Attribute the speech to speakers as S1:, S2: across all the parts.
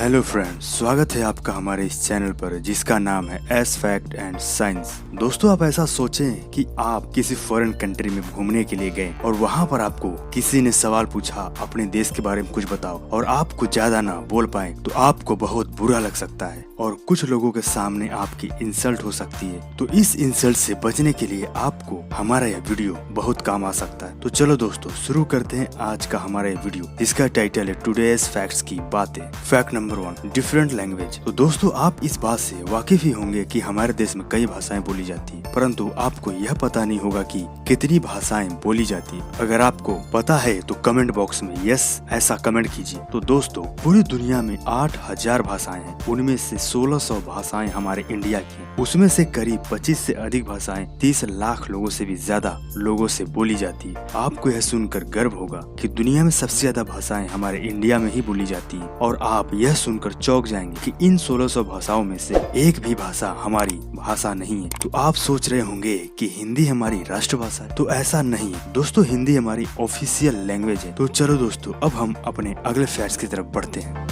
S1: Hello friends, स्वागत है आपका हमारे इस चैनल पर जिसका नाम है एस फैक्ट एंड साइंस। दोस्तों, आप ऐसा सोचें कि आप किसी फॉरेन कंट्री में घूमने के लिए गए और वहाँ पर आपको किसी ने सवाल पूछा अपने देश के बारे में कुछ बताओ और आप कुछ ज्यादा ना बोल पाए तो आपको बहुत बुरा लग सकता है और कुछ लोगों के सामने आपकी इंसल्ट हो सकती है। तो इस इंसल्ट से बचने के लिए आपको हमारा यह वीडियो बहुत काम आ सकता है। तो चलो दोस्तों, शुरू करते हैं आज का हमारा यह वीडियो जिसका टाइटल है टुडेज फैक्ट्स की बातें। Fact number 1, different language. तो दोस्तों, आप इस बात से वाकिफ ही होंगे कि हमारे देश में कई भाषाएं बोली जाती है, परंतु आपको यह पता नहीं होगा कि कितनी भाषाएं बोली जाती है। अगर आपको पता है तो कमेंट बॉक्स में यस ऐसा कमेंट कीजिए। तो दोस्तों, पूरी दुनिया में 8000 भाषाएं हैं, उनमें से 1600 भाषाएं हमारे इंडिया की हैं। उसमें से करीब 25 से अधिक भाषाएं 30 लाख लोगों से भी ज्यादा लोगों से बोली जाती है। आपको यह सुनकर गर्व होगा कि दुनिया में सबसे ज्यादा भाषाएं हमारे इंडिया में ही बोली जाती है और आप यह सुनकर चौंक जाएंगे कि इन 1600 भाषाओं में से एक भी भाषा हमारी भाषा नहीं है। तो आप सोच रहे होंगे कि हिंदी हमारी राष्ट्रभाषा है, तो ऐसा नहीं है दोस्तों, हिंदी हमारी ऑफिशियल लैंग्वेज है। तो चलो दोस्तों, अब हम अपने अगले फैक्ट्स की तरफ बढ़ते हैं।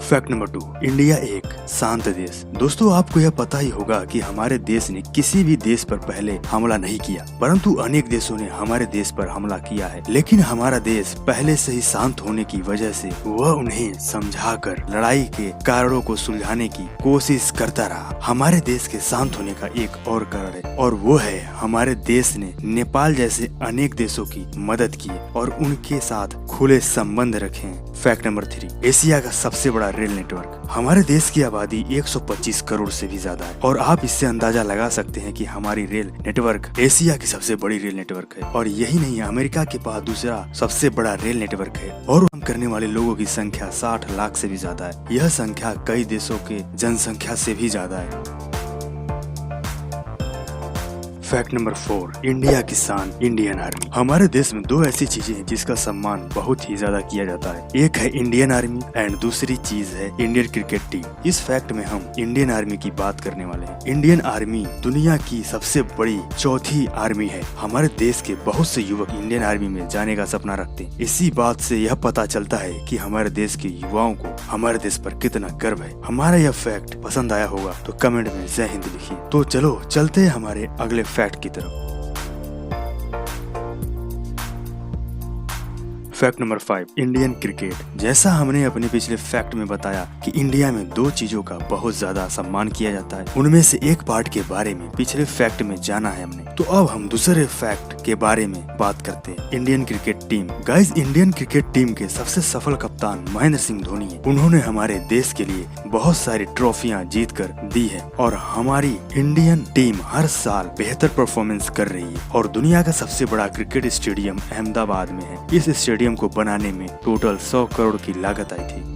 S1: फैक्ट नंबर 2, इंडिया एक शांत देश। दोस्तों, आपको यह पता ही होगा कि हमारे देश ने किसी भी देश पर पहले हमला नहीं किया, परंतु अनेक देशों ने हमारे देश पर हमला किया है। लेकिन हमारा देश पहले से ही शांत होने की वजह से वह उन्हें समझाकर लड़ाई के कारणों को सुलझाने की कोशिश करता रहा। हमारे देश के शांत होने का एक और कारण है और वो है हमारे देश ने नेपाल जैसे अनेक देशों की मदद की और उनके साथ खुले संबंध रखे। फैक्ट नंबर 3, एशिया का सबसे बड़ा रेल नेटवर्क। हमारे देश की आबादी 125 करोड़ से भी ज्यादा है और आप इससे अंदाजा लगा सकते हैं कि हमारी रेल नेटवर्क एशिया की सबसे बड़ी रेल नेटवर्क है। और यही नहीं, अमेरिका के पास दूसरा सबसे बड़ा रेल नेटवर्क है और काम करने वाले लोगों की संख्या 60 लाख से भी ज्यादा है। यह संख्या कई देशों के जनसंख्या से भी ज्यादा है। फैक्ट नंबर 4, इंडिया की शान इंडियन आर्मी। हमारे देश में दो ऐसी चीजें हैं जिसका सम्मान बहुत ही ज्यादा किया जाता है। एक है इंडियन आर्मी एंड दूसरी चीज है इंडियन क्रिकेट टीम। इस फैक्ट में हम इंडियन आर्मी की बात करने वाले हैं। इंडियन आर्मी दुनिया की सबसे बड़ी चौथी आर्मी है। हमारे देश के बहुत से युवक इंडियन आर्मी में जाने का सपना रखते हैं। इसी बात से यह पता चलता है कि हमारे देश के युवाओं को हमारे देश पर कितना गर्व है। हमारा यह फैक्ट पसंद आया होगा तो कमेंट में जय हिंद लिखिए। तो चलो चलते हैं हमारे अगले फैक्ट की तरफ। Fact number 5, Indian cricket. जैसा हमने अपने पिछले फैक्ट में बताया कि इंडिया में दो चीजों का बहुत ज्यादा सम्मान किया जाता है, उनमें से एक पार्ट के बारे में पिछले फैक्ट में जाना है हमने। तो अब हम दूसरे फैक्ट के बारे में बात करते हैं, Indian cricket team. Guys, Indian cricket team के सबसे सफल कप्तान महेंद्र सिंह धोनी है। उन्होंने हमारे देश के लिए बहुत सारी ट्रॉफियां जीत कर दी है और हमारी इंडियन टीम हर साल बेहतर परफॉर्मेंस कर रही है और दुनिया का सबसे बड़ा क्रिकेट स्टेडियम अहमदाबाद में है। इस स्टेडियम को बनाने में टोटल 100 करोड़ की लागत आई थी।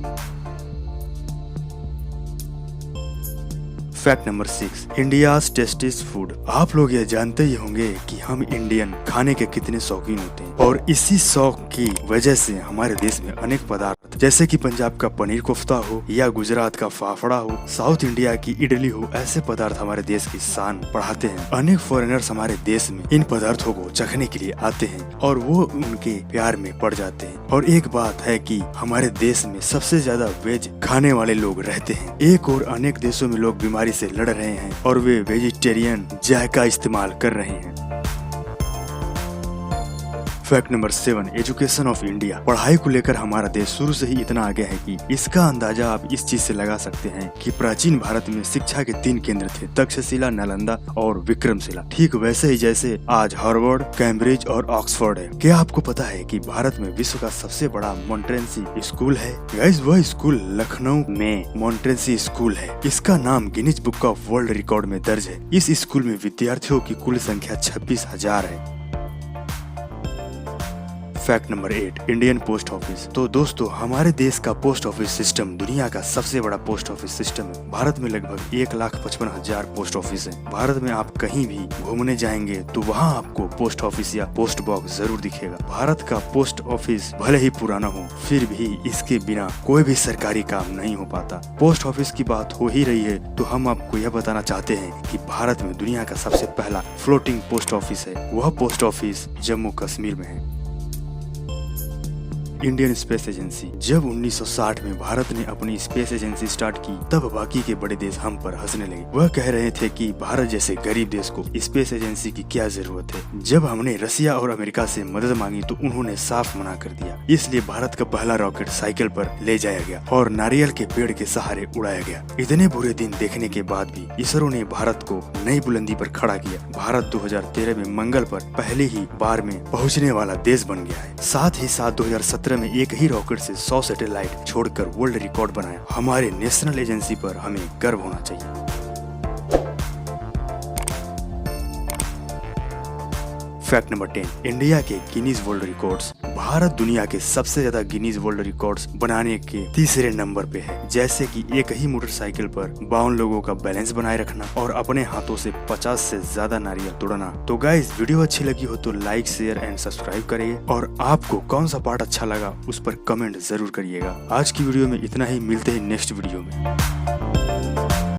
S1: Fact number 6, India's tastiest food. आप लोग यह जानते ही होंगे कि हम इंडियन खाने के कितने शौकीन होते हैं और इसी शौक की वजह से हमारे देश में अनेक पदार्थ जैसे कि पंजाब का पनीर कोफ्ता हो या गुजरात का फाफड़ा हो, साउथ इंडिया की इडली हो, ऐसे पदार्थ हमारे देश की शान बढ़ाते हैं। अनेक फॉरेनर्स हमारे देश में इन पदार्थों को चखने के लिए आते हैं और वो उनके प्यार में पड़ जाते हैं। और एक बात है कि हमारे देश में सबसे ज्यादा वेज खाने वाले लोग रहते हैं। एक और अनेक देशों में लोग बीमारी से लड़ रहे हैं और वे वेजिटेरियन जायका इस्तेमाल कर रहे हैं। Fact number 7, education of India. पढ़ाई को लेकर हमारा देश शुरू से ही इतना आगे है कि इसका अंदाजा आप इस चीज से लगा सकते हैं कि प्राचीन भारत में शिक्षा के 3 केंद्र थे, तक्षशिला, नालंदा और विक्रमशिला। ठीक वैसे ही जैसे आज हार्वर्ड, कैम्ब्रिज और ऑक्सफोर्ड है। क्या आपको पता है कि भारत में विश्व का सबसे बड़ा मॉन्ट्रेंसी स्कूल है? गाइस, वह स्कूल लखनऊ में मॉन्ट्रेंसी स्कूल है। इसका नाम Guinness book of world record में दर्ज है। इस स्कूल में विद्यार्थियों की कुल संख्या 26,000 है। Fact number 8, Indian post office. तो दोस्तों, हमारे देश का पोस्ट ऑफिस सिस्टम दुनिया का सबसे बड़ा पोस्ट ऑफिस सिस्टम है। भारत में लगभग 1,55,000 पोस्ट ऑफिस है। भारत में आप कहीं भी घूमने जाएंगे तो वहाँ आपको पोस्ट ऑफिस या पोस्ट बॉक्स जरूर दिखेगा। भारत का पोस्ट ऑफिस भले ही पुराना हो, फिर भी इसके बिना कोई भी सरकारी काम नहीं हो पाता। पोस्ट ऑफिस की बात हो ही रही है तो हम आपको यह बताना चाहते हैं कि भारत में दुनिया का सबसे पहला फ्लोटिंग पोस्ट ऑफिस है। वह पोस्ट ऑफिस जम्मू कश्मीर में है। Indian space agency. जब 1960 में भारत ने अपनी स्पेस एजेंसी स्टार्ट की तब बाकी के बड़े देश हम पर हंसने लगे। वह कह रहे थे कि भारत जैसे गरीब देश को स्पेस एजेंसी की क्या जरूरत है। जब हमने रसिया और अमेरिका से मदद मांगी तो उन्होंने साफ मना कर दिया। इसलिए भारत का पहला रॉकेट साइकिल पर ले जाया गया और नारियल के पेड़ के सहारे उड़ाया गया। इतने बुरे दिन देखने के बाद भी इसरो ने भारत को नई बुलंदी पर खड़ा किया। भारत 2013 में मंगल पर पहले ही बार में पहुंचने वाला देश बन गया है। साथ ही साथ 2017 में एक ही रॉकेट से 100 सैटेलाइट छोड़कर वर्ल्ड रिकॉर्ड बनाया। हमारे नेशनल एजेंसी पर हमें गर्व होना चाहिए। फैक्ट नंबर 10, इंडिया के गिनीज वर्ल्ड रिकॉर्ड्स। भारत दुनिया के सबसे ज्यादा गिनीज वर्ल्ड रिकॉर्ड्स बनाने के तीसरे नंबर पे है, जैसे कि एक ही मोटरसाइकिल पर 52 लोगों का बैलेंस बनाए रखना और अपने हाथों से 50 से ज्यादा नारियल तोड़ना। तो गाइस, वीडियो अच्छी लगी हो तो लाइक, शेयर एंड सब्सक्राइब करिए और आपको कौन सा पार्ट अच्छा लगा उस पर कमेंट जरूर करिएगा। आज की वीडियो में इतना ही, मिलते हैं नेक्स्ट वीडियो में।